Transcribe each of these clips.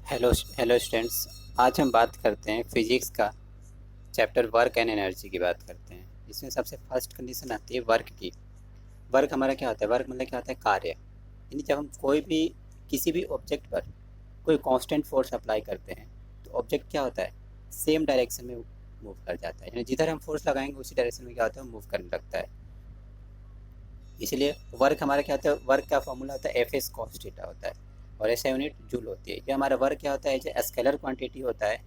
Hello hello students. आज हम बात करते हैं फिजिक्स का चैप्टर वर्क एंड एनर्जी की बात करते हैं। इसमें सबसे फर्स्ट कंडीशन आती है वर्क की। वर्क हमारा क्या होता है? वर्क मतलब क्या होता है? कार्य। यानी जब हम कोई भी किसी भी ऑब्जेक्ट पर कोई कांस्टेंट फोर्स अप्लाई करते हैं तो ऑब्जेक्ट क्या होता है? सेम डायरेक्शन में मूव कर जाता है। यानी जिधर हम फोर्स लगाएंगे उसी डायरेक्शन में क्या होता है? मूव करने लगता है। इसलिए वर्क हमारा क्या होता है? वर्क का फॉर्मूला होता है एफ एस कॉस थीटा होता है और ऐसा यूनिट जूल होती है। ये हमारा वर्क क्या होता है? जो स्केलर क्वांटिटी होता है।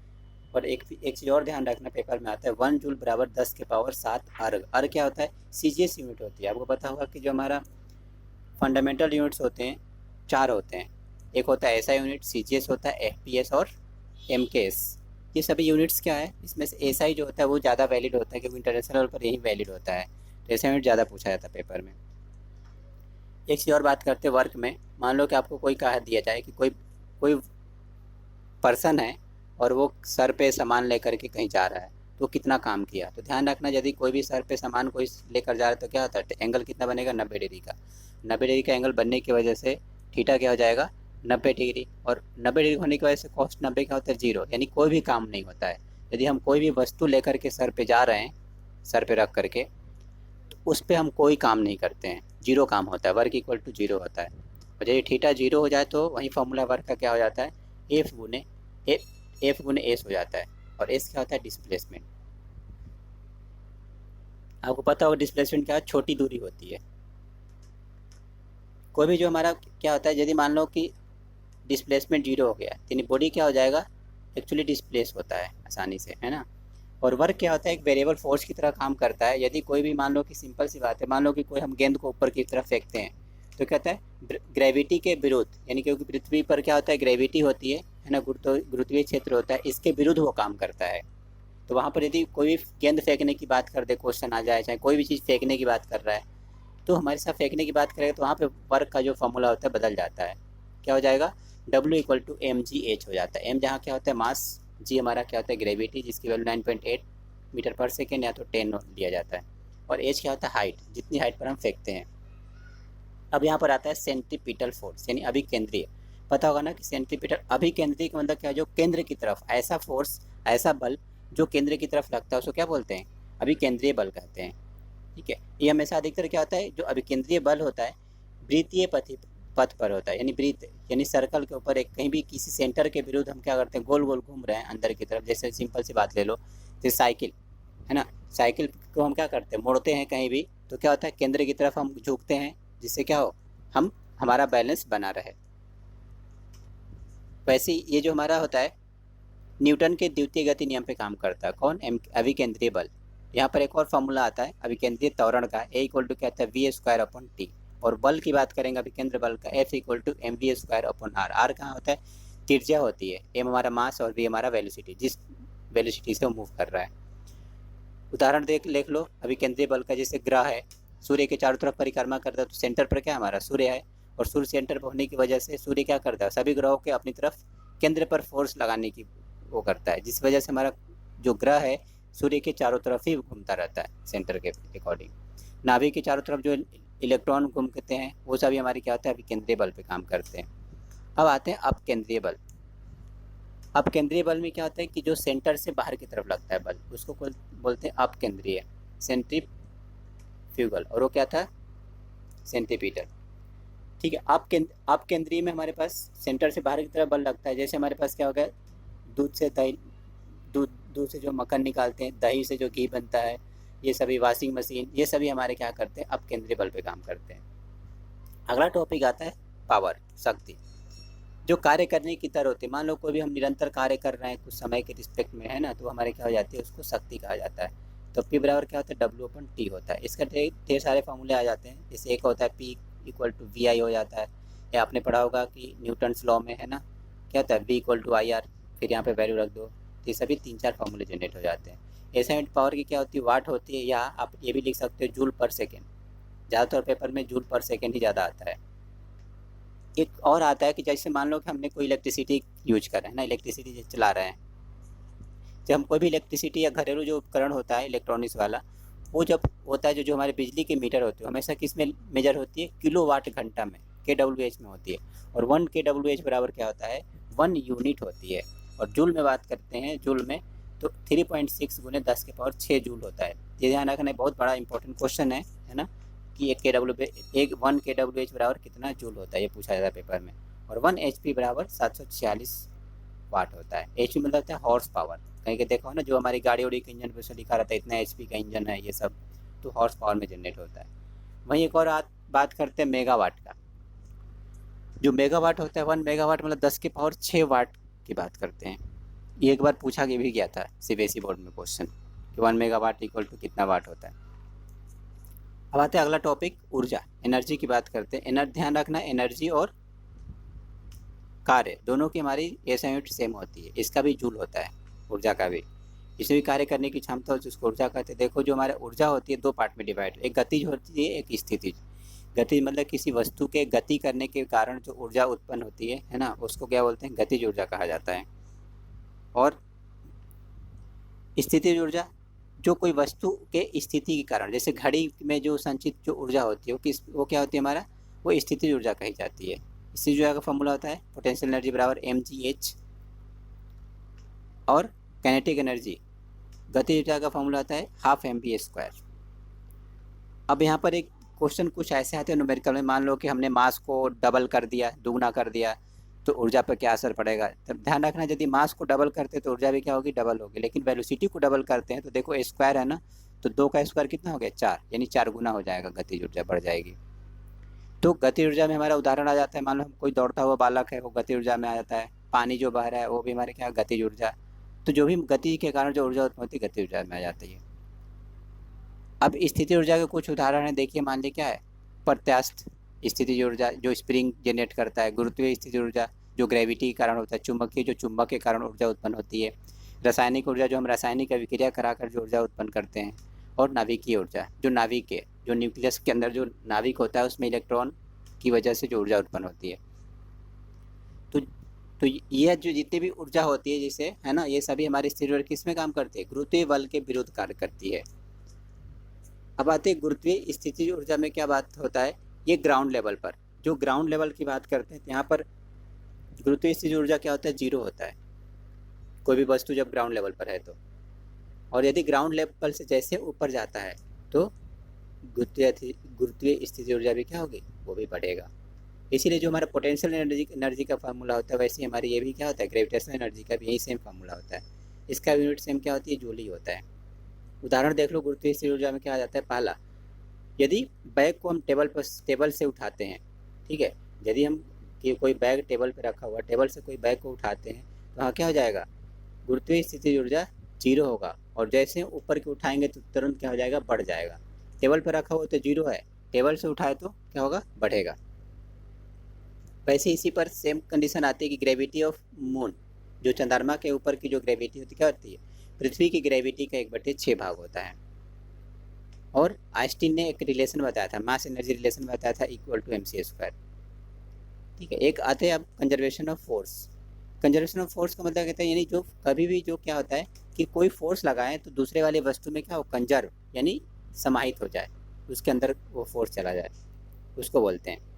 और एक चीज़ और ध्यान रखना, पेपर में आता है 1 जूल बराबर 10⁻7 अर्ग। अर्ग क्या होता है? सीजीएस यूनिट होती है। आपको पता होगा कि जो हमारा फंडामेंटल यूनिट्स होते हैं 4 होते हैं। एक होता है एसआई यूनिट, सीजीएस होता है, एफपीएस और एमकेएस। ये सभी यूनिट्स क्या है? इसमें से एसआई जो होता है वो ज़्यादा वैलिड होता है क्योंकि इंटरनेशनल लेवल पर यही वैलिड होता है। तो एसआई यूनिट ज़्यादा पूछा जाता है पेपर में। एक चीज़ और बात करते हैं वर्क में। मान लो कि आपको कोई कहा दिया जाए कि कोई कोई पर्सन है और वो सर पे सामान लेकर के कहीं जा रहा है तो कितना काम किया। तो ध्यान रखना, यदि कोई भी सर पे सामान कोई लेकर जा रहा है तो क्या होता है? एंगल कितना बनेगा? 90 डिग्री का। 90 डिग्री का एंगल बनने की वजह से थीटा क्या हो जाएगा? 90 डिग्री। और 90 डिग्री होने की वजह से कॉस्ट 90 क्या होता है? 0। यानी कोई भी काम नहीं होता है। यदि हम कोई भी वस्तु लेकर के सर पे जा रहे हैं, सर पे रख करके, तो उस पर हम कोई काम नहीं करते हैं, 0 काम होता है। वर्क इक्वल टू 0 होता है। और यदि थीटा 0 हो जाए तो वही फॉर्मूला वर्क का क्या हो जाता है? एफ गुने एस हो जाता है। और एस क्या होता है? डिस्प्लेसमेंट। आपको पता होगा डिस्प्लेसमेंट क्या है? छोटी दूरी होती है। कोई भी जो हमारा क्या होता है, यदि मान लो कि डिस्प्लेसमेंट 0 हो गया यानी बॉडी क्या हो जाएगा? एक्चुअली डिस्प्लेस होता है आसानी से, है ना। और वर्क क्या होता है? एक वेरिएबल फोर्स की तरह काम करता है। यदि कोई भी, मान लो कि सिंपल सी बात है, मान लो कि कोई हम गेंद को ऊपर की तरफ फेंकते हैं तो कहता है ग्रेविटी के विरुद्ध, यानी क्योंकि पृथ्वी पर क्या होता है? ग्रेविटी होती है ना, गुरुत्वीय क्षेत्र होता है, इसके विरुद्ध वो काम करता है। तो वहाँ पर यदि कोई भी गेंद फेंकने की बात कर दे, क्वेश्चन आ जाए, चाहे कोई भी चीज़ फेंकने की बात कर रहा है, तो हमारे साथ फेंकने की बात करेगा तो वहाँ पे वर्क का जो फॉर्मूला होता है बदल जाता है। क्या हो जाएगा? W = mgh हो जाता है। एम जहाँ क्या होता है? मास। जी हमारा क्या होता है? ग्रेविटी, जिसकी वैल्यू 9.8 मीटर पर सेकेंड या तो 10 लिया जाता है। और एच क्या होता है? हाइट, जितनी हाइट पर हम फेंकते हैं। अब यहाँ पर आता है सेंट्रीपिटल फोर्स, यानी अभिकेंद्रीय। पता होगा ना कि सेंट्रीपिटल, अभिकेंद्रीय का मतलब क्या है? जो केंद्र की तरफ ऐसा फोर्स, ऐसा बल जो केंद्र की तरफ लगता है उसको क्या बोलते हैं? अभिकेंद्रीय बल कहते हैं। ठीक है। ये हमेशा अधिकतर क्या होता है? जो अभिकेंद्रीय बल होता है वृत्तीय पथ पर होता है। यानी वृत्त यानी सर्कल के ऊपर, एक कहीं भी किसी सेंटर के विरुद्ध हम क्या करते हैं? गोल गोल घूम रहे हैं अंदर की तरफ। जैसे सिंपल सी बात ले लो, जैसे साइकिल है ना। साइकिल को हम क्या करते हैं? मोड़ते हैं कहीं भी तो क्या होता है? केंद्र की तरफ हम झुकते हैं, जिससे क्या हो? हम हमारा बैलेंस बना रहे। वैसे ही ये जो हमारा होता है न्यूटन के द्वितीय गति नियम पे काम करता है। कौन? अभिकेंद्रीय बल। यहाँ पर एक और फॉर्मूला आता है अभिकेंद्रीय त्वरण का, ए इक्वल टू क्या होता है? V² upon T। और बल की बात करेंगे अभिकेंद्र बल का, F equal to mv² upon r। R कहाँ होता है? त्रिज्या होती है। m हमारा मास और v हमारा वेलोसिटी, जिस वेलोसिटी से वो मूव कर रहा है। उदाहरण लिख लो अभिकेंद्रीय बल का। जैसे ग्रह है, सूर्य के चारों तरफ परिक्रमा करता है तो सेंटर पर क्या हमारा? सूर्य है। और सूर्य सेंटर पर होने की वजह से सूर्य क्या करता है? सभी ग्रहों के अपनी तरफ केंद्र पर फोर्स लगाने की वो करता है, जिस वजह से हमारा जो ग्रह है सूर्य के चारों तरफ ही घूमता रहता है सेंटर के अकॉर्डिंग। नाभिक के चारों तरफ जो इलेक्ट्रॉन घूमते हैं वो सभी हमारे क्या होता है? अभिकेंद्रीय बल पे काम करते हैं। अब आते हैं अपकेंद्रीय बल। अपकेंद्रीय बल में क्या होता है कि जो सेंटर से बाहर की तरफ लगता है बल, उसको बोलते हैं अपकेंद्रीय, सेंट्रीफ्यूगल। और वो क्या था? सेंट्रीपिटल। ठीक है। अपकेंद्रीय में हमारे पास सेंटर से बाहर की तरफ बल लगता है। जैसे हमारे पास क्या हो गया? दूध से दही, दूध से जो मक्खन निकालते हैं, दही से जो घी बनता है, ये सभी, वॉशिंग मशीन, ये सभी हमारे क्या करते हैं? अपकेंद्रीय बल पे काम करते हैं। अगला टॉपिक आता है पावर, शक्ति। जो कार्य करने की दर होती है, मान लो कोई भी हम निरंतर कार्य कर रहे हैं कुछ समय के रिस्पेक्ट में, है ना, तो हमारे क्या हो जाती है? उसको शक्ति कहा जाता है। तो P बराबर क्या होता है? W/T होता है। इसका ढेर सारे फॉर्मूले आ जाते हैं। जैसे एक होता है P इक्वल टू VI हो जाता है, या आपने पढ़ा होगा कि न्यूटन्स लॉ में, है ना, क्या होता है? V इक्वल टू IR, फिर यहाँ पे वैल्यू रख दो, तो ये सभी 3-4 फॉर्मूले जनरेट हो जाते हैं। ऐसा यूनिट पावर की क्या होती है? वाट होती है, या आप ये भी लिख सकते हो जूल पर सेकेंड। ज़्यादातर पेपर में जूल पर सेकेंड ही ज़्यादा आता है। एक और आता है कि जैसे मान लो कि हमने कोई इलेक्ट्रिसिटी यूज कर रहे हैं ना, इलेक्ट्रिसिटी चला रहे हैं। जब हम कोई भी इलेक्ट्रिसिटी या घरेलू जो उपकरण होता है इलेक्ट्रॉनिक्स वाला, वो जब होता है, जो हमारे बिजली के मीटर होते हैं, हमेशा किस में मेजर होती है? किलोवाट घंटा में, KWH में होती है। और 1 kWh बराबर क्या होता है? 1 यूनिट होती है। और जूल में बात करते हैं, जूल में तो 3.6 गुने 10 के पावर 6 जूल होता है। ये ध्यान रखना, बहुत बड़ा इंपॉर्टेंट क्वेश्चन है ना, कि एक वन के डब्ल्यू एच बराबर कितना जूल होता है, ये पूछा जाता है पेपर में। और 1 एच पी बराबर 746 वाट होता है। एच पी मतलब होता है हॉर्स पावर। कहीं के देखो ना, जो हमारी गाड़ी उड़ी के इंजन पे से लिखा रहता है इतना एच पी का इंजन है, ये सब तो हॉर्स पावर में जनरेट होता है। वहीं एक और बात करते हैं मेगावाट का। जो मेगावाट होता है 1 मेगावाट मतलब 10 के पावर 6 वाट की बात करते हैं। ये एक बार पूछा भी गया था सीबीएसई बोर्ड में क्वेश्चन, कि 1 मेगावाट इक्वल टू कितना वाट होता है। अब आते हैं अगला टॉपिक, ऊर्जा, एनर्जी की बात करते हैं। ध्यान रखना, एनर्जी और कार्य दोनों की हमारी एसआई यूनिट सेम होती है। इसका भी जूल होता है, ऊर्जा का भी। इसमें भी कार्य करने की क्षमता होती है, उसको ऊर्जा कहते हैं। देखो, जो हमारा ऊर्जा होती है 2 पार्ट में डिवाइड, एक गतिज होती है, एक स्थितिज। गतिज मतलब किसी वस्तु के गति करने के कारण जो ऊर्जा उत्पन्न होती है ना, उसको क्या बोलते हैं, गतिज ऊर्जा कहा जाता है। और स्थितिज ऊर्जा, जो कोई वस्तु के स्थिति के कारण, जैसे घड़ी में जो संचित जो ऊर्जा होती है वो क्या होती है हमारा, वो स्थितिज ऊर्जा कही जाती है। स्थितिज ऊर्जा का फॉर्मूला होता है पोटेंशियल एनर्जी बराबर mgh, और काइनेटिक एनर्जी, गतिज ऊर्जा का फॉर्मूला होता है हाफ mv²। अब यहाँ पर एक क्वेश्चन कुछ ऐसे आते हैं न्यूमेरिकल में, मान लो कि हमने मास को डबल कर दिया, दुगना कर दिया, तो ऊर्जा पर क्या असर पड़ेगा। तब ध्यान रखना, यदि मास को डबल करते हैं तो ऊर्जा भी क्या होगी, डबल होगी। लेकिन वेलोसिटी को डबल करते हैं तो देखो स्क्वायर है ना, तो 2 का स्क्वायर कितना हो गया, 4, यानी 4 गुना हो जाएगा, गतिज ऊर्जा बढ़ जाएगी। तो गति ऊर्जा में हमारा उदाहरण आ जाता है, मान लो हम कोई दौड़ता हुआ बालक है, वो गति ऊर्जा में आ जाता है। पानी जो बह रहा है वो भी हमारे क्या, गतिज ऊर्जा। तो जो भी गति के कारण जो ऊर्जा उत्पन्न होती है गति ऊर्जा में आ जाती है। अब स्थिति ऊर्जा के कुछ उदाहरण है, देखिए मान लीजिए क्या है, प्रत्यास्थ स्थिति ऊर्जा जो स्प्रिंग जनरेट करता है, गुरुत्वीय स्थिति ऊर्जा जो ग्रेविटी के कारण होता है, चुंबकीय जो चुंबक के कारण ऊर्जा उत्पन्न होती है, रासायनिक ऊर्जा जो हम रासायनिक अभिक्रिया कराकर जो ऊर्जा उत्पन्न करते हैं, और नाभिकीय ऊर्जा जो नाभिक है, जो न्यूक्लियस के अंदर जो नाभिक होता है उसमें इलेक्ट्रॉन की वजह से जो ऊर्जा उत्पन्न होती है। तो ये जो जितनी भी ऊर्जा होती है जैसे है ना, ये सभी हमारी स्थिर ऊर्जा किस में काम करती है, गुरुत्वीय बल के विरुद्ध कार्य करती है। अब आते हैं गुरुत्वीय स्थिति ऊर्जा में क्या बात होता है, ये ग्राउंड लेवल पर, जो ग्राउंड लेवल की बात करते हैं, यहाँ पर गुरुत्वीय स्थिति ऊर्जा क्या होता है, 0 होता है, कोई भी वस्तु जब ग्राउंड लेवल पर है तो। और यदि ग्राउंड लेवल से जैसे ऊपर जाता है तो गुरुत्वीय स्थिति ऊर्जा भी क्या होगी, वो भी बढ़ेगा। इसीलिए जो हमारा पोटेंशियल एनर्जी का फार्मूला होता है, वैसे हमारी ये भी क्या होता है, ग्रेविटेशनल एनर्जी का भी यही सेम फार्मूला होता है। इसका यूनिट सेम क्या होती है, जूल ही होता है। उदाहरण देख लो, गुरुत्वीय स्थिति ऊर्जा में क्या आ जाता है, पहला, यदि बैग को हम टेबल से उठाते हैं, ठीक है, यदि हम कोई बैग टेबल पे रखा हुआ, टेबल से कोई बैग को उठाते हैं तो हाँ क्या हो जाएगा, गुरुत्वीय स्थिति ऊर्जा 0 होगा। और जैसे ऊपर के उठाएंगे तो तुरंत क्या हो जाएगा, बढ़ जाएगा। टेबल पर रखा हुआ तो 0 है, टेबल से उठाए तो क्या होगा, बढ़ेगा। वैसे इसी पर सेम कंडीशन आती है कि ग्रेविटी ऑफ मून, जो चंद्रमा के ऊपर की जो ग्रेविटी होती है क्या होती है, पृथ्वी की ग्रेविटी का 1/6 भाग होता है। और आइंस्टीन ने एक रिलेशन बताया था, मास एनर्जी रिलेशन बताया था, इक्वल टू mc²। ठीक है, एक आते हैं अब conservation of force. Conservation of force का मतलब कहता है, यानी जो कभी भी जो क्या होता है कि कोई फोर्स लगाएं तो दूसरे वाले वस्तु में क्या हो, कंजर्व यानी समाहित हो जाए, उसके अंदर वो फोर्स चला जाए, उसको बोलते हैं।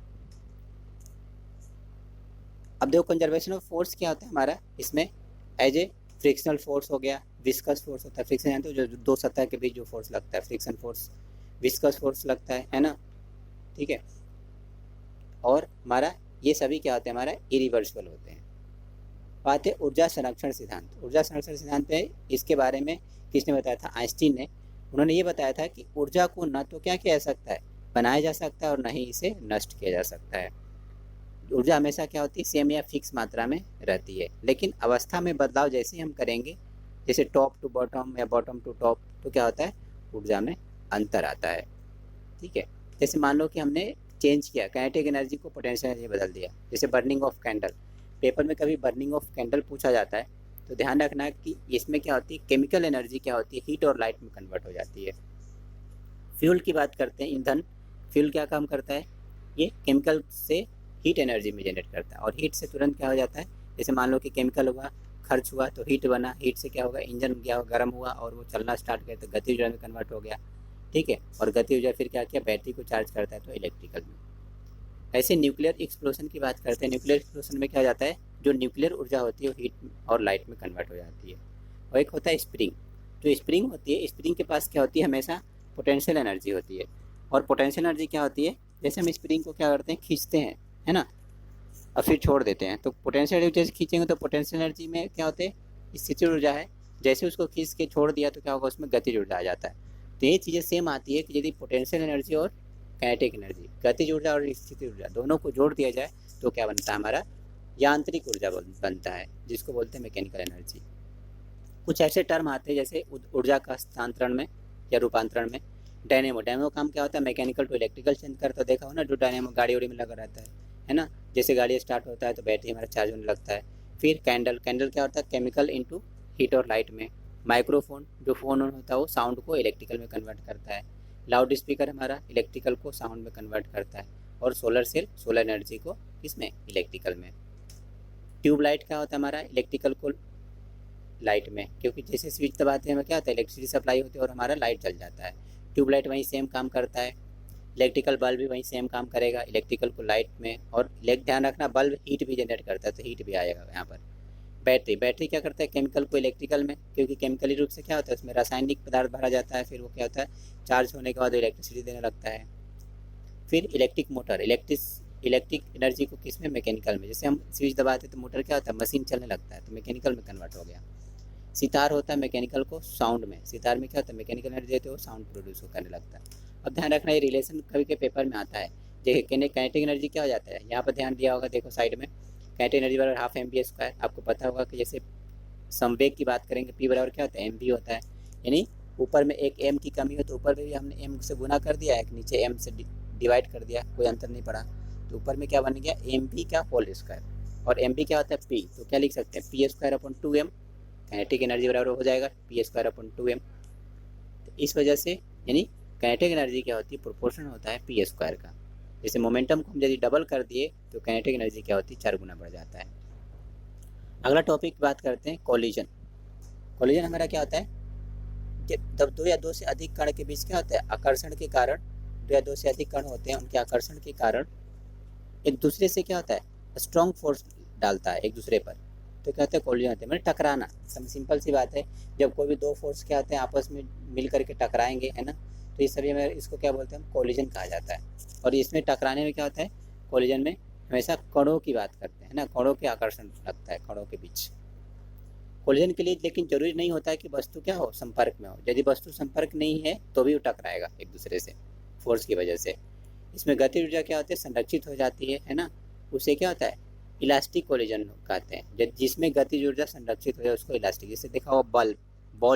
अब देखो कंजर्वेशन ऑफ फोर्स क्या होता है हमारा, इसमें एज ए फ्रिक्शनल फोर्स हो गया, विस्कस फोर्स होता है, फ्रिक्शन जानते हो, जो 2 सतह के बीच जो फोर्स लगता है, फ्रिक्शन फोर्स, विस्कस फोर्स लगता है ना, ठीक है। और हमारा ये सभी क्या होते हैं, हमारा इरिवर्सिबल होते हैं। बात है ऊर्जा संरक्षण सिद्धांत। ऊर्जा संरक्षण सिद्धांत पे इसके बारे में किसने बताया था, आइंस्टीन ने। उन्होंने ये बताया था कि ऊर्जा को न तो क्या किया जा सकता है, बनाया जा सकता है, और न ही इसे नष्ट किया जा सकता है। ऊर्जा हमेशा क्या होती है, सेम या फिक्स मात्रा में रहती है, लेकिन अवस्था में बदलाव जैसे हम करेंगे, जैसे टॉप टू बॉटम या बॉटम टू टॉप, तो क्या होता है, ऊर्जा में अंतर आता है। ठीक है, जैसे मान लो कि हमने चेंज किया, काइनेटिक एनर्जी को पोटेंशियल एनर्जी बदल दिया, जैसे बर्निंग ऑफ कैंडल। पेपर में कभी बर्निंग ऑफ कैंडल पूछा जाता है तो ध्यान रखना कि इसमें क्या होती है, केमिकल एनर्जी क्या होती है, हीट और लाइट में कन्वर्ट हो जाती है। फ्यूल की बात करते हैं, ईंधन, फ्यूल क्या काम करता है, ये केमिकल से हीट एनर्जी में जनरेट करता है, और हीट से तुरंत क्या हो जाता है, जैसे मान लो कि केमिकल हुआ, खर्च हुआ तो हीट बना, हीट से क्या होगा, इंजन गया गर्म हुआ और वो चलना स्टार्ट किया तो गति ऊर्जा में कन्वर्ट हो गया। ठीक है, और गति ऊर्जा फिर क्या किया, बैटरी को चार्ज करता है तो इलेक्ट्रिकल में। ऐसे न्यूक्लियर एक्सप्लोजन की बात करते हैं, न्यूक्लियर एक्सप्लोजन में क्या हो जाता है, जो न्यूक्लियर ऊर्जा होती है वो हीट और लाइट में कन्वर्ट हो जाती है। और एक होता है स्प्रिंग। जो स्प्रिंग होती है, स्प्रिंग के पास क्या होती है, हमेशा पोटेंशियल एनर्जी होती है। और पोटेंशियल एनर्जी क्या होती है, जैसे हम स्प्रिंग को क्या करते हैं, खींचते हैं, है ना, और फिर छोड़ देते हैं, तो पोटेंशियल एनर्जी जैसे खींचेंगे तो पोटेंशियल एनर्जी में क्या होते हैं, स्थितिज ऊर्जा है, जैसे उसको खींच के छोड़ दिया तो क्या होगा, उसमें गतिज ऊर्जा आ जाता है। तो ये चीज़ें सेम आती है कि यदि पोटेंशियल एनर्जी और काइनेटिक एनर्जी, गतिज ऊर्जा और स्थितिज ऊर्जा दोनों को जोड़ दिया जाए तो क्या बनता है, हमारा यांत्रिक ऊर्जा बनता है, जिसको बोलते हैं मैकेनिकल एनर्जी। कुछ ऐसे टर्म आते हैं जैसे ऊर्जा का स्थानांतरण में या रूपांतरण में डायनेमो। डायनेमो काम क्या होता है, मैकेनिकल टू इलेक्ट्रिकल चेंज करता, देखा हो ना, जो डायनेमो गाड़ी वाड़ी में लगा रहता है ना, जैसे गाड़ी स्टार्ट होता है तो बैटरी हमारा चार्ज होने लगता है। फिर कैंडल, कैंडल क्या होता है, केमिकल इनटू हीट और लाइट में। माइक्रोफोन, जो फ़ोन होता है वो साउंड को इलेक्ट्रिकल में कन्वर्ट करता है। लाउड स्पीकर हमारा इलेक्ट्रिकल को साउंड में कन्वर्ट करता है। और सोलर सेल, सोलर एनर्जी को किसमें, इलेक्ट्रिकल में। ट्यूबलाइट क्या होता है, हमारा इलेक्ट्रिकल को लाइट में, क्योंकि जैसे स्विच दबाते हैं हमें क्या होता है, इलेक्ट्रिसिटी सप्लाई होती है और हमारा लाइट जल जाता है। ट्यूबलाइट वहीं सेम काम करता है। इलेक्ट्रिकल बल्ब भी वहीं सेम काम करेगा, इलेक्ट्रिकल को लाइट में। और ध्यान रखना, बल्ब हीट भी जनरेट करता है तो हीट भी आएगा यहाँ पर। बैटरी, बैटरी क्या करता है, केमिकल को इलेक्ट्रिकल में, क्योंकि केमिकली रूप से क्या होता है, उसमें रासायनिक पदार्थ भरा जाता है, फिर वो क्या होता है, चार्ज होने के बाद इलेक्ट्रिसिटी देने लगता है। फिर इलेक्ट्रिक मोटर, इलेक्ट्रिक एनर्जी को किस में, मैकेनिकल में। जैसे हम स्विच दबाते तो मोटर क्या होता है, मशीन चलने लगता है तो मैकेनिकल में कन्वर्ट हो गया। सितार होता है मैकेनिकल को साउंड में, सितार में क्या होता है, मैकेनिकल एनर्जी देते हो साउंड प्रोड्यूस करने लगता है। अब ध्यान रखना, ये रिलेशन कभी के पेपर में आता है। देखिए काइनेटिक एनर्जी क्या हो जाता है, यहाँ पर ध्यान दिया होगा, देखो साइड में, काइनेटिक एनर्जी बराबर हाफ mv²। आपको पता होगा कि जैसे संवेग की बात करेंगे, p बराबर क्या होता है, mv होता है। यानी ऊपर में एक m की कमी हो तो ऊपर में भी हमने m से गुना कर दिया, एक नीचे m से डिवाइड कर दिया, कोई अंतर नहीं पड़ा। तो ऊपर में क्या बन गया, mv का होल स्क्वायर। और mv क्या होता है, p, तो क्या लिख सकते हैं, p²/2m। काइनेटिक एनर्जी बराबर हो जाएगा p²/2m। तो इस वजह से यानी काइनेटिक एनर्जी क्या होती है, प्रोपोर्शन होता है p² का। जैसे मोमेंटम को हम यदि डबल कर दिए तो काइनेटिक एनर्जी क्या होती है, 4 गुना बढ़ जाता है। अगला टॉपिक बात करते हैं, कोलिजन। कोलिजन हमारा क्या होता है, जब दो या दो से अधिक कण के बीच क्या होता है, आकर्षण के कारण, दो या दो से अधिक कण होते हैं, उनके आकर्षण के कारण एक दूसरे से क्या होता है, स्ट्रॉन्ग फोर्स डालता है एक दूसरे पर, तो क्या होता है, कोलिजन होता है, मतलब टकराना। सिंपल सी बात है, जब कोई भी दो फोर्स क्या होते हैं आपस में मिल करके टकराएंगे, है ना, तो इस सभी में इसको क्या बोलते हैं, हम कोलिजन कहा जाता है। और इसमें टकराने में क्या होता है, कोलिजन में हमेशा कणों की बात करते हैं ना, कणों के आकर्षण लगता है, कणों के बीच। कोलिजन के लिए लेकिन जरूरी नहीं होता है कि वस्तु क्या हो, संपर्क में हो। यदि वस्तु संपर्क नहीं है तो भी वो टकराएगा एक दूसरे से फोर्स की वजह से। इसमें गति ऊर्जा क्या होती है, संरक्षित हो जाती है ना, उसे क्या होता है, इलास्टिक कोलिजन कहते हैं। जिसमें गति ऊर्जा संरक्षित हो जाए उसको इलास्टिक। जैसे देखा हो बॉल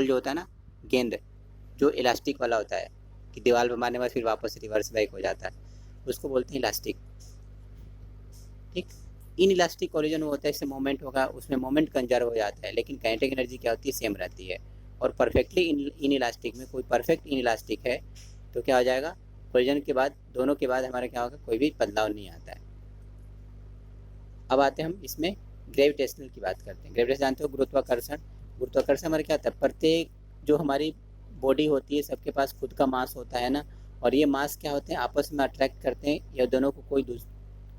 जो होता है ना, गेंद जो इलास्टिक वाला होता है कि दीवार पर मारने के बाद फिर वापस रिवर्स बैक हो जाता है, उसको बोलते हैं इलास्टिक। ठीक, इन इलास्टिक कोलिजन होता है, इससे मोमेंट होगा, उसमें मोमेंट कंजर्व हो जाता है, लेकिन काइनेटिक एनर्जी क्या होती है, सेम रहती है। और परफेक्टली इन इलास्टिक में कोई परफेक्ट इन इलास्टिक है तो क्या हो जाएगा, कोलिजन के बाद, दोनों के बाद हमारा क्या होगा, कोई भी बदलाव नहीं आता है। अब आते हैं हम इसमें ग्रेविटेशनल की बात करते हैं। ग्रेविटेशन जानते हो, गुरुत्वाकर्षण। गुरुत्वाकर्षण हमारा क्या होता है, प्रत्येक जो हमारी बॉडी होती है सबके पास खुद का मास होता है ना, और ये मास क्या होते हैं, आपस में अट्रैक्ट करते हैं, या दोनों को कोई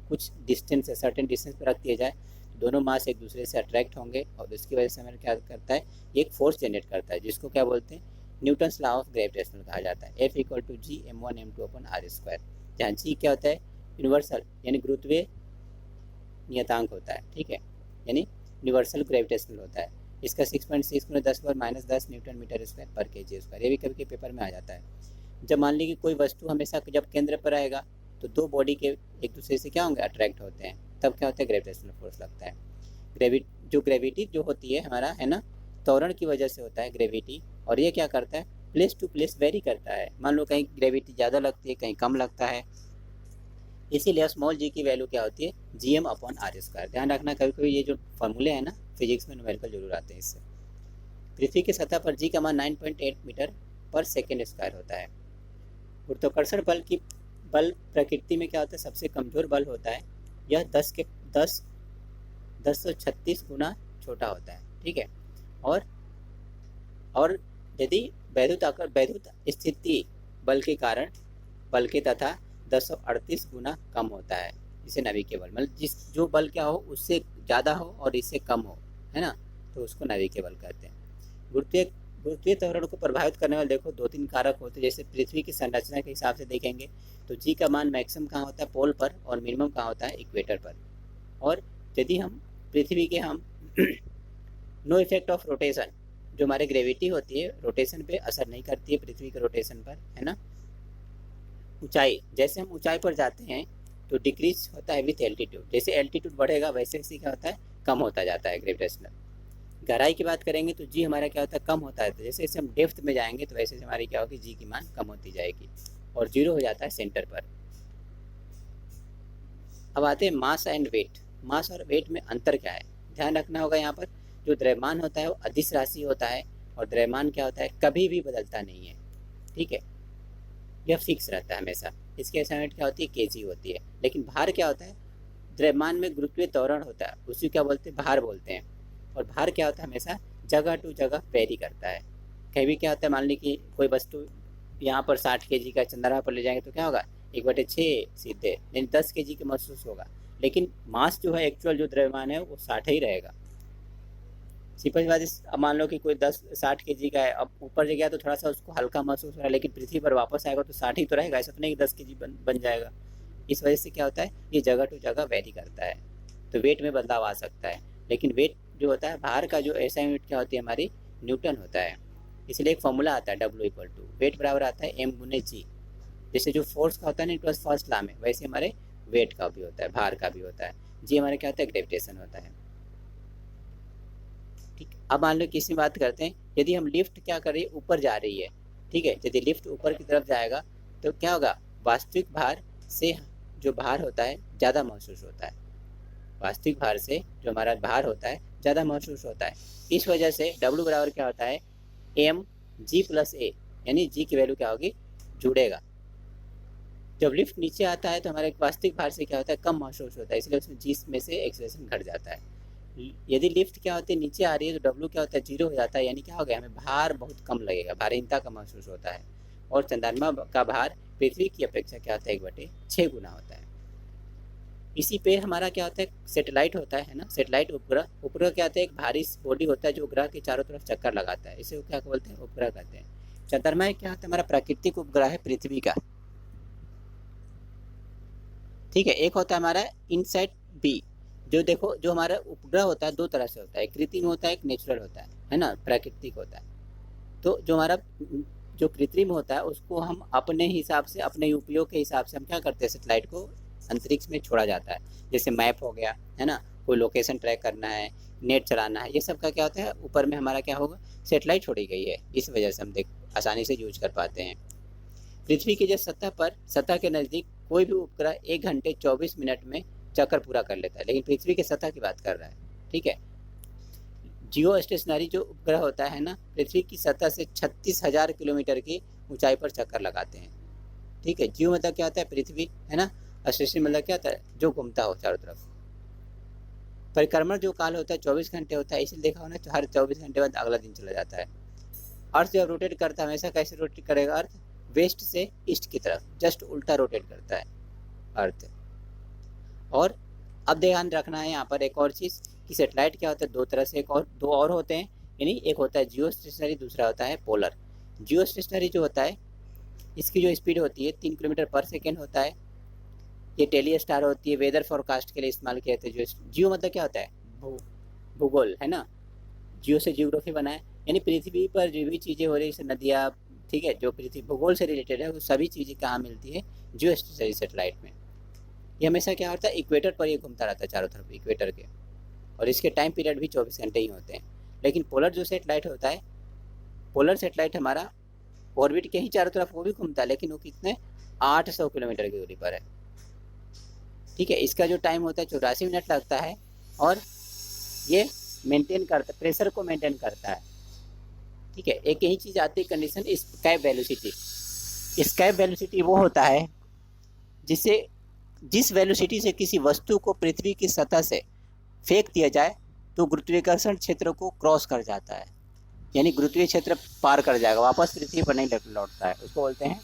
कुछ डिस्टेंस है, सर्टेन डिस्टेंस पर रख दिया जाए, दोनों मास एक दूसरे से अट्रैक्ट होंगे, और इसकी वजह से हमें क्या करता है, एक फोर्स जनरेट करता है, जिसको क्या बोलते हैं, न्यूटन्स लॉ ऑफ ग्रेविटेशनल कहा जाता है। F=G m1m2/r², जहाँ जी क्या होता है, यूनिवर्सल यानी गुरुत्वीय नियतांक होता है, ठीक है, यानी यूनिवर्सल ग्रेविटेशनल होता है। इसका 6.6 × 10⁻10 न्यूटन मीटर स्क्वायर पर kg²। ये भी कभी के पेपर में आ जाता है। जब मान ली कि कोई वस्तु हमेशा जब केंद्र पर रहेगा तो दो बॉडी के एक दूसरे से क्या होंगे, अट्रैक्ट होते हैं, तब क्या होता है, ग्रेविटेशनल फोर्स लगता है। ग्रेविटी जो होती है हमारा, है ना, त्वरण की वजह से होता है ग्रेविटी। और ये क्या करता है, प्लेस टू प्लेस वेरी करता है। मान लो कहीं ग्रेविटी ज़्यादा लगती है, कहीं कम लगता है, इसीलिए स्मॉल जी की वैल्यू क्या होती है, Gm/r²। ध्यान रखना, कभी कभी ये जो फॉर्मूले हैं ना फिजिक्स में न्यूमेरिकल जरूर आते हैं इससे। पृथ्वी की सतह पर जी का मान 9.8 मीटर पर सेकेंड स्क्वायर होता है। गुरुत्वाकर्षण बल प्रकृति में क्या होता है, सबसे कमजोर बल होता है। यह 1036 गुना छोटा होता है, ठीक है। और यदि वैद्युत स्थिति बल के कारण बल के तथा 1038 गुना कम होता है, जिसे नाभिकीय बल, मतलब जो बल क्या हो उससे ज़्यादा हो और इससे कम हो, है ना, तो उसको नेविगेबल कहते हैं। गुरुत्वीय गुरुत्वीय त्वरण को प्रभावित करने वाले देखो 2-3 कारक होते हैं। जैसे पृथ्वी की संरचना के हिसाब से देखेंगे तो जी का मान मैक्सिमम कहाँ होता है, पोल पर, और मिनिमम कहाँ होता है, इक्वेटर पर। और यदि हम पृथ्वी के हम नो इफेक्ट ऑफ रोटेशन, जो हमारे ग्रेविटी होती है रोटेशन पे असर नहीं करती है पृथ्वी के रोटेशन पर, है ना। ऊंचाई, जैसे हम ऊंचाई पर जाते हैं तो डिक्रीज होता है विथ एल्टीट्यूड, जैसे एल्टीट्यूड बढ़ेगा वैसे वैसे क्या होता है, कम होता जाता है ग्रेविटेशनल। गहराई की बात करेंगे तो जी हमारा क्या होता है, कम होता है। तो जैसे जैसे हम डेप्थ में जाएंगे तो वैसे हमारी क्या होगी, जी की मान कम होती जाएगी और जीरो हो जाता है सेंटर पर। अब आते हैं मास एंड वेट। मास और वेट में अंतर क्या है, ध्यान रखना होगा यहाँ पर। जो द्रव्यमान होता है वो अदिश राशि होता है, और द्रव्यमान क्या होता है, कभी भी बदलता नहीं है, ठीक है, यह फिक्स रहता है हमेशा। इसकी असाइनमेंट क्या होती है, केजी होती है। लेकिन भार क्या होता है, द्रव्यमान में गुरुत्वीय त्वरण होता है, उसी क्या बोलते हैं, भार बोलते हैं। और भार क्या होता है, हमेशा जगह टू जगह वेरी करता है। कहीं भी क्या होता है, मान ली कि कोई वस्तु यहाँ पर 60 kg का चंद्रमा पर ले जाएंगे तो क्या होगा, 1/6 सीधे, यानी 10 kg के महसूस होगा। लेकिन मास जो है, एक्चुअल जो द्रव्यमान है वो 60 ही रहेगा। सिंपल बात, अब मान लो कि कोई 60 kg का है, अब ऊपर जो गया तो थोड़ा सा उसको हल्का महसूस हो रहा है, लेकिन पृथ्वी पर वापस आएगा तो 60 ही तो रहेगा, ऐसा तो नहीं कि 10 kg बन जाएगा। इस वजह से क्या होता है, ये जगह टू जगह वेरी करता है, तो वेट में बदलाव आ सकता है। लेकिन वेट जो होता है, भार का जो ऐसा यूनिट क्या होती है हमारी, न्यूटन होता है। इसलिए एक फॉर्मूला आता है W = वेट बराबर आता है m×g। जैसे जो फोर्स का होता है ना फर्स्ट लॉ में, वैसे हमारे वेट का भी होता है, भार का भी होता है। जी हमारे क्या होता है, ग्रेविटेशन होता है, ठीक। अब मान लो किसी बात करते हैं, यदि हम लिफ्ट क्या कर रही है, ऊपर जा रही है, ठीक है, यदि लिफ्ट ऊपर की तरफ जाएगा तो क्या होगा, वास्तविक भार से जो भार होता है ज़्यादा महसूस होता है। वास्तविक भार से जो हमारा भार होता है ज़्यादा महसूस होता है। इस वजह से W बराबर क्या होता है, mg+a, यानी जी की वैल्यू क्या होगी, जुड़ेगा। जब लिफ्ट नीचे आता है तो हमारे वास्तविक भार से क्या होता है, कम महसूस होता है, इसलिए उसमें जी में से एक्सेलरेशन घट जाता है। यदि लिफ्ट क्या होती है, नीचे आ रही है तो W क्या होता है, 0 हो जाता है, यानी क्या हो गया, हमें भार बहुत कम लगेगा, भारहीनता का महसूस होता है। और चंद्रमा का भार पृथ्वी की अपेक्षा क्या होता है, 1/6 गुना होता है। इसी पे हमारा क्या होता है, सैटेलाइट होता है ना, सैटेलाइट उपग्रह। उपग्रह क्या होता है, एक भारी बॉडी होता है जो ग्रह के चारों तरफ चक्कर लगाता है, इसे क्या बोलते हैं, उपग्रह कहते हैं। चंद्रमा क्या होता है, हमारा प्राकृतिक उपग्रह है पृथ्वी का, ठीक है। एक होता है हमारा इनसाइट बी, जो देखो जो हमारा उपग्रह होता है 2 तरह से होता है, कृत्रिम होता है, एक नेचुरल होता है ना, प्राकृतिक होता है। तो जो हमारा जो कृत्रिम होता है उसको हम अपने हिसाब से, अपने उपयोग के हिसाब से हम क्या करते हैं, सैटेलाइट को अंतरिक्ष में छोड़ा जाता है। जैसे मैप हो गया, है ना, कोई लोकेशन ट्रैक करना है, नेट चलाना है, ये सब का क्या होता है, ऊपर में हमारा क्या होगा, सैटेलाइट छोड़ी गई है, इस वजह से हम आसानी से यूज कर पाते हैं। पृथ्वी की जो सतह के नज़दीक कोई भी उपग्रह 1 घंटे 24 मिनट में चक्कर पूरा कर लेता है, लेकिन पृथ्वी की सतह की बात कर रहा है, ठीक है। जियो स्टेशनरी जो उपग्रह होता है ना, पृथ्वी की सतह से 36,000 किलोमीटर की ऊंचाई पर चक्कर लगाते हैं, ठीक है। जियो मतलब क्या होता है, पृथ्वी, है ना। स्टेशन मतलब क्या होता है, जो घूमता हो चारों तरफ। परिक्रमण जो काल होता है 24 घंटे होता है, इसलिए देखा हो ना, तो हर 24 घंटे बाद अगला दिन चला जाता है। अर्थ जब रोटेट करता है, हमेशा कैसे रोटेट करेगा, अर्थ वेस्ट से ईस्ट की तरफ, जस्ट उल्टा रोटेट करता है अर्थ। और अब ध्यान रखना है यहाँ पर एक और चीज़ कि सैटेलाइट क्या होता है, 2 तरह से, दो और होते हैं, यानी एक होता है जियो स्टेशनरी, दूसरा होता है पोलर। जियो स्टेशनरी जो होता है, इसकी जो स्पीड होती है 3 किलोमीटर पर सेकेंड होता है। ये टेली स्टार होती है, वेदर फोरकास्ट के लिए इस्तेमाल किए जाते हैं। जो जियो मतलब क्या होता है, भूगोल, है ना, जियो से जियोग्राफी बना है, यानी पृथ्वी पर जो भी चीज़ें हो रही है, जैसे नदियाँ, ठीक है, जो पृथ्वी भूगोल से रिलेटेड है, वो सभी चीज़ें कहाँ मिलती है, जियो स्टेशनरी सैटेलाइट में। ये हमेशा क्या होता है, इक्वेटर पर ये घूमता रहता है चारों तरफ, इक्वेटर के, और इसके टाइम पीरियड भी 24 घंटे ही होते हैं। लेकिन पोलर जो सैटेलाइट होता है, पोलर सैटेलाइट हमारा ऑर्बिट के ही चारों तरफ वो भी घूमता है, लेकिन वो कितने, 800 किलोमीटर की दूरी पर है, ठीक है। इसका जो टाइम होता है 84 मिनट लगता है, और ये मेंटेन करता, प्रेशर को मेंटेन करता है, ठीक है। एक यही चीज़ आती है condition, escape velocity. Escape velocity वो होता है जिस वेलोसिटी से किसी वस्तु को पृथ्वी की सतह से फेंक दिया जाए तो गुरुत्वाकर्षण क्षेत्र को क्रॉस कर जाता है, यानी गुरुत्वीय क्षेत्र पार कर जाएगा, वापस पृथ्वी पर नहीं लौटता है, उसको बोलते हैं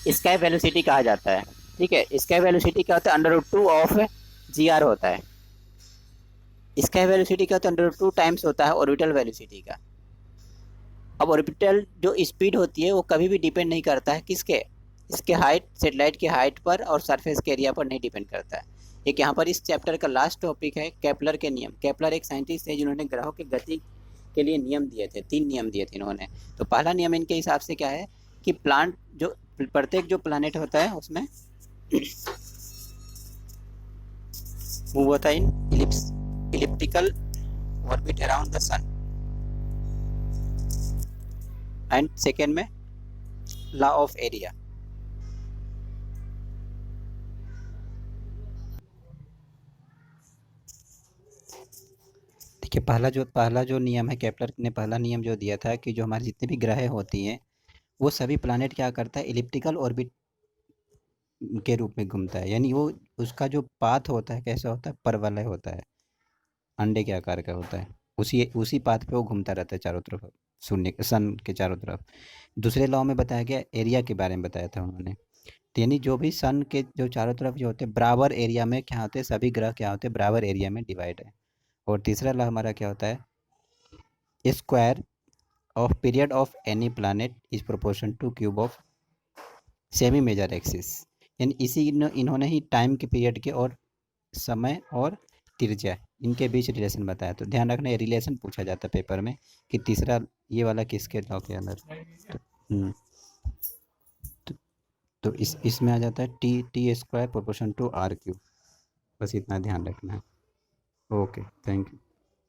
एस्केप वेलोसिटी कहा जाता है, ठीक है। एस्केप वेलोसिटी क्या होता है, √2 ऑफ जी आर होता है। इसका वेलोसिटी क्या होता है, अंडर 2 टाइम्स होता है ऑर्बिटल वेलोसिटी का। अब ऑर्बिटल जो स्पीड होती है वो कभी भी डिपेंड नहीं करता है किसके, इसके हाइट, सेटेलाइट की हाइट पर और सरफेस के एरिया पर नहीं डिपेंड करता है। एक यहाँ पर इस चैप्टर का लास्ट टॉपिक है केपलर के नियम। केपलर एक साइंटिस्ट है जिन्होंने ग्रहों की गति के लिए नियम दिए थे, 3 नियम दिए थे इन्होंने। तो पहला नियम इनके हिसाब से क्या है कि प्लांट जो प्रत्येक जो प्लानट होता है उसमें मूव होता है in elliptical orbit around the sun. And second में लॉ ऑफ एरिया। देखिए पहला जो नियम है, केपलर ने पहला नियम जो दिया था कि जो हमारी जितने भी ग्रह होती हैं वो सभी प्लानट क्या करता है, इलिप्टिकल ऑर्बिट के रूप में घूमता है। यानी वो उसका जो पाथ होता है कैसा होता है, परवलय होता है, अंडे के आकार का होता है। उसी उसी पाथ पे वो घूमता रहता है चारों तरफ, शून्य सन के चारों तरफ। दूसरे लॉ में बताया गया एरिया के बारे में बताया था उन्होंने। तो यानी जो भी सन के जो चारों तरफ जो होते हैं बराबर एरिया में क्या होते हैं, सभी ग्रह क्या होते हैं, बराबर एरिया में डिवाइड है। और तीसरा लॉ हमारा क्या होता है, square of period of any planet is proportion to cube of semi major axis. यानी इन्होंने ही टाइम के पीरियड के और समय और त्रिज्या इनके बीच रिलेशन बताया। तो ध्यान रखना ये रिलेशन पूछा जाता है पेपर में कि तीसरा ये वाला किसके लॉ के अंदर। तो, हम्म, तो, तो इसमें आ जाता है T square proportion to R cube. बस इतना ध्यान रखना है। Okay, thank you.